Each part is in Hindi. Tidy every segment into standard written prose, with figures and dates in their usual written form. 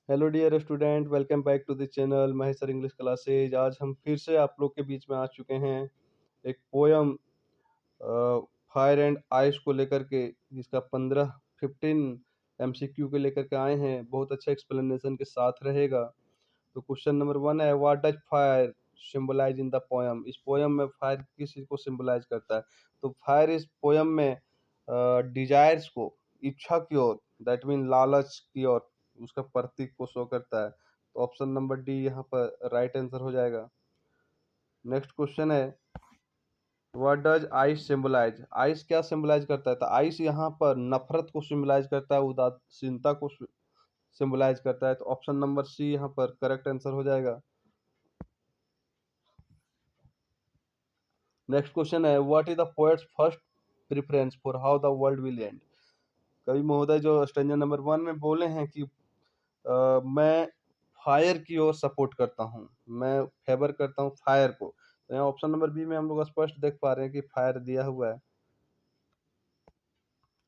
Hello dear student, welcome back to the channel Mahesh sir English classes. आज हम फिर से आप लोग के बीच में आ चुके हैं एक पोयम फायर एंड आइस को लेकर के, जिसका 15 15 एमसीक्यू के लेकर के आए हैं। बहुत अच्छा एक्सप्लेनेशन के साथ रहेगा। तो क्वेश्चन नंबर 1 है, what does fire symbolise in the poem. इस पोयम में फायर किस चीज को सिंबलाइज करता है? तो फायर इस पोयम में डिजायर्स को, इच्छा की ओर, दैट मीन लालच की ओर, उसका प्रतीक को शो करता है। तो ऑप्शन नंबर डी यहाँ पर राइट आंसर हो जाएगा। नेक्स्ट क्वेश्चन है, what does ice symbolise. Ice क्या सिंबलाइज करता है? तो आइस यहाँ पर नफरत को सिंबलाइज करता है, उदासीनता को सिंबलाइज करता है। तो ऑप्शन नंबर सी यहाँ पर करेक्ट आंसर हो जाएगा। नेक्स्ट क्वेश्चन है, what is the poets first preference for how the world will and. कवि महोदय जो स्टैंजा नंबर 1 में बोले हैं कि मैं फायर की ओर सपोर्ट करता हूँ, मैं फेवर करता हूँ फायर को। तो यहाँ ऑप्शन नंबर बी में हम लोग स्पष्ट देख पा रहे हैं कि फायर दिया हुआ है,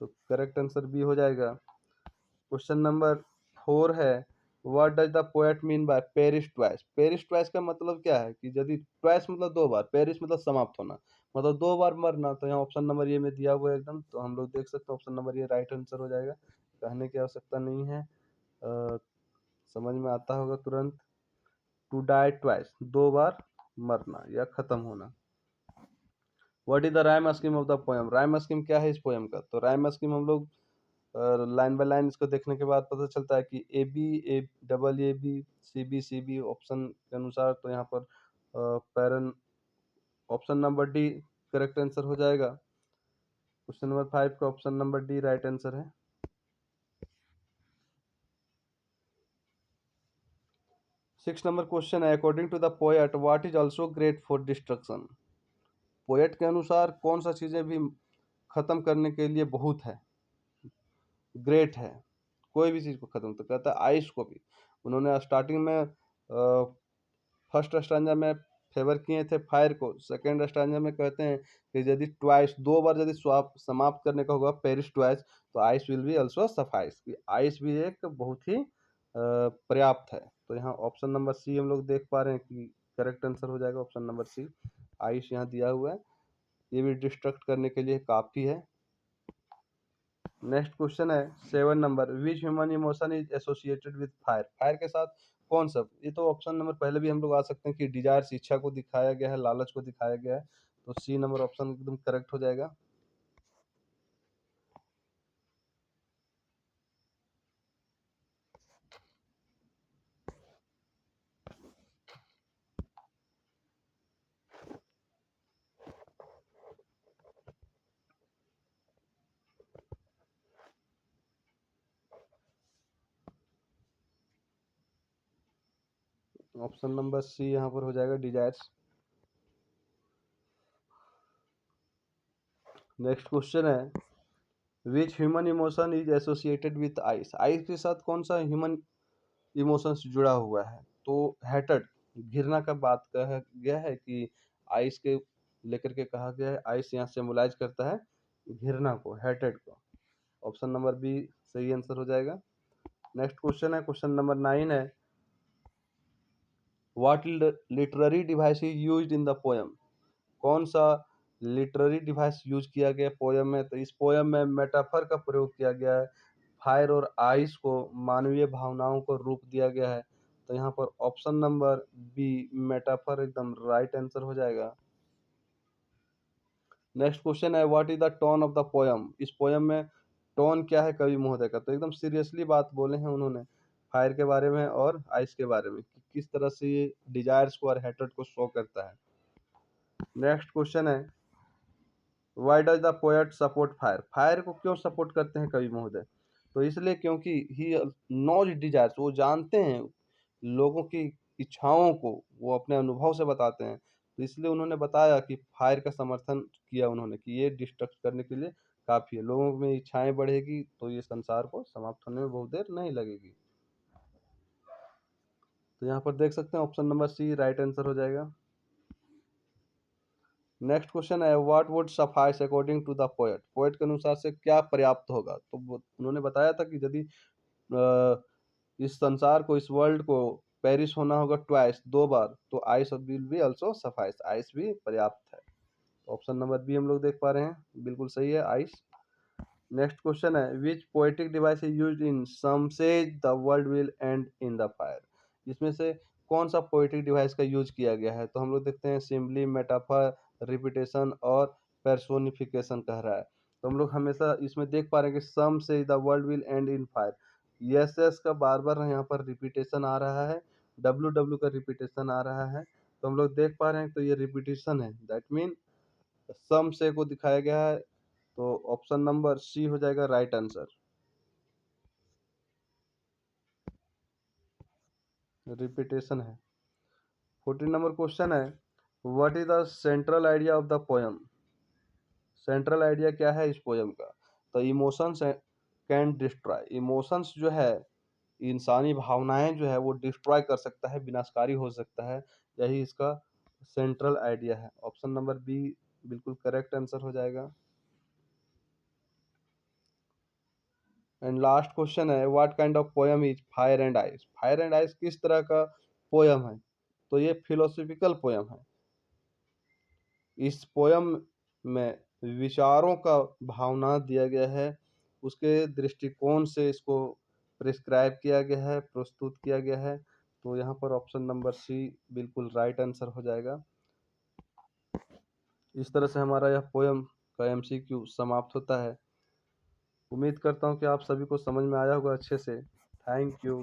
तो करेक्ट आंसर बी हो जाएगा। क्वेश्चन नंबर 4 है, what does the poet mean by perish twice. Perish twice का मतलब क्या है कि यदि ट्वाइस मतलब दो बार, पेरिश मतलब समाप्त होना, मतलब दो बार मरना। तो यहाँ ऑप्शन नंबर ये में दिया हुआ है एकदम, तो हम लोग देख सकते हैं ऑप्शन नंबर ये राइट आंसर हो जाएगा। कहने की आवश्यकता नहीं है, समझ में आता होगा तुरंत। टू डाई ट्वाइस, दो बार मरना या खत्म होना। What is the rhyme scheme of the poem. Rhyme scheme क्या है इस पोएम का? तो राइम स्कीम हम लोग लाइन बाय लाइन इसको देखने के बाद पता चलता है कि A B, A double A B, C B option के अनुसार। तो यहाँ पर पैरन, option number D correct answer हो जाएगा। क्वेश्चन नंबर 5 का option number D right answer है। 6 नंबर क्वेश्चन है, according to the poet what is also great for destruction. Poet के अनुसार कौन सा चीजें भी खत्म करने के लिए बहुत है, ग्रेट है, कोई भी चीज को खत्म। तो कहता है आइस को भी। उन्होंने स्टार्टिंग में फर्स्ट स्टैंजा में फेवर किए थे फायर को, सेकेंड स्टैंजा में कहते हैं कि यदि ट्वाइस, दो बार यदि स्वाप समाप्त करने का होगा पेरिस ट्वाइस, तो ice will be also suffice, ice भी एक बहुत ही पर्याप्त है। तो यहाँ ऑप्शन नंबर सी हम लोग देख पा रहे हैं कि करेक्ट आंसर हो जाएगा ऑप्शन नंबर सी। आइस यहाँ दिया हुआ है, ये भी डिस्ट्रक्ट करने के लिए काफी है। नेक्स्ट क्वेश्चन है 7 number, which human emotion is associated with fire. Fire के साथ कौन सा? ये तो ऑप्शन नंबर पहले भी हम लोग आ सकते हैं कि डिजायर्स, इच्छा को दिखाया गया है, लालच को दिखाया गया है। तो सी नंबर ऑप्शन एकदम करेक्ट हो जाएगा। ऑप्शन नंबर सी यहाँ पर हो जाएगा डिजायर्स। नेक्स्ट क्वेश्चन है, which human emotion is associated with ice. Ice के साथ कौन सा ह्यूमन इमोशंस जुड़ा हुआ है? तो हेटेड, घृणा का बात कहा गया है कि आइस के लेकर के कहा गया है। आइस यहाँ सिंबलाइज करता है घृणा को, हेटेड को। ऑप्शन नंबर बी सही आंसर हो जाएगा। नेक्स्ट क्वेश्चन है, क्वेश्चन नंबर 9 है, what literary device is used in the poem. कौन सा लिटरेरी डिवाइस यूज किया गया पोएम में? तो इस पोएम में मेटाफर का प्रयोग किया गया है। फायर और आइस को मानवीय भावनाओं को रूप दिया गया है। तो यहाँ पर ऑप्शन नंबर बी मेटाफर एकदम राइट आंसर हो जाएगा। नेक्स्ट क्वेश्चन है, what is the tone of the poem. इस पोएम में टोन क्या है कवि महोदय का? तो एकदम सीरियसली बात बोले हैं उन्होंने फायर के बारे में और आइस के बारे में, कि किस तरह से ये डिजायर्स को और हेट्रेड को शो करता है। नेक्स्ट क्वेश्चन है, why does the poet support fire. Fire को क्यों सपोर्ट करते हैं कवि महोदय? तो इसलिए क्योंकि ही नॉज डिजायर्स, वो जानते हैं लोगों की इच्छाओं को, वो अपने अनुभव से बताते हैं। तो इसलिए उन्होंने बताया कि फायर का समर्थन किया उन्होंने, कि ये डिस्ट्रक्ट करने के लिए काफी है। लोगों में इच्छाएं बढ़ेगी तो ये संसार को समाप्त होने में बहुत देर नहीं लगेगी। तो यहाँ पर देख सकते हैं option number C right answer हो जाएगा। नेक्स्ट क्वेश्चन है, what would suffice according to the poet. Poet के अनुसार से क्या पर्याप्त होगा? तो उन्होंने बताया था कि यदि इस संसार को, इस वर्ल्ड को पेरिश होना होगा ट्वाइस, 2 बार, तो ice will be also suffice, ice भी पर्याप्त है। ऑप्शन नंबर बी हम लोग देख पा रहे हैं, बिल्कुल सही है, आइस। नेक्स्ट क्वेश्चन है, which poetic device is used in some says the world will end in the fire. इसमें से कौन सा पोएटिक डिवाइस का यूज किया गया है? तो हम लोग देखते हैं सिंबली, मेटाफर, रिपीटेशन और पर्सोनिफिकेशन कह रहा है। तो हम लोग हमेशा इसमें देख पा रहे हैं कि सम से the world will end in fire, yes yes का बार बार यहाँ पर रिपीटेशन आ रहा है, डब्ल्यू डब्ल्यू का रिपीटेशन आ रहा है, तो हम लोग देख पा रहे हैं तो ये रिपीटेशन है, दैट मीन सम से को दिखाया गया है, तो ऑप्शन नंबर सी हो जाएगा राइट आंसर, रिपीटेशन है। 14 नंबर क्वेश्चन है, what is the central idea of the poem. Central idea क्या है इस पोयम का? तो इमोशंस कैन डिस्ट्रॉय, इमोशंस जो है, इंसानी भावनाएं जो है वो डिस्ट्रॉय कर सकता है, विनाशकारी हो सकता है, यही इसका सेंट्रल आइडिया है। ऑप्शन नंबर बी बिल्कुल करेक्ट आंसर हो जाएगा। एंड लास्ट क्वेश्चन है, what kind of poem is fire and ice. Fire and ice किस तरह का पोयम है? तो ये फिलोसॉफिकल पोयम है। इस पोयम में विचारों का भावना दिया गया है, उसके दृष्टिकोण से इसको प्रिस्क्राइब किया गया है, प्रस्तुत किया गया है, तो यहाँ पर ऑप्शन नंबर सी बिल्कुल राइट आंसर हो जाएगा। इस तरह से हमारा यह पोयम का एमसीक्यू समाप्त होता है। उम्मीद करता हूँ कि आप सभी को समझ में आया होगा अच्छे से। Thank you.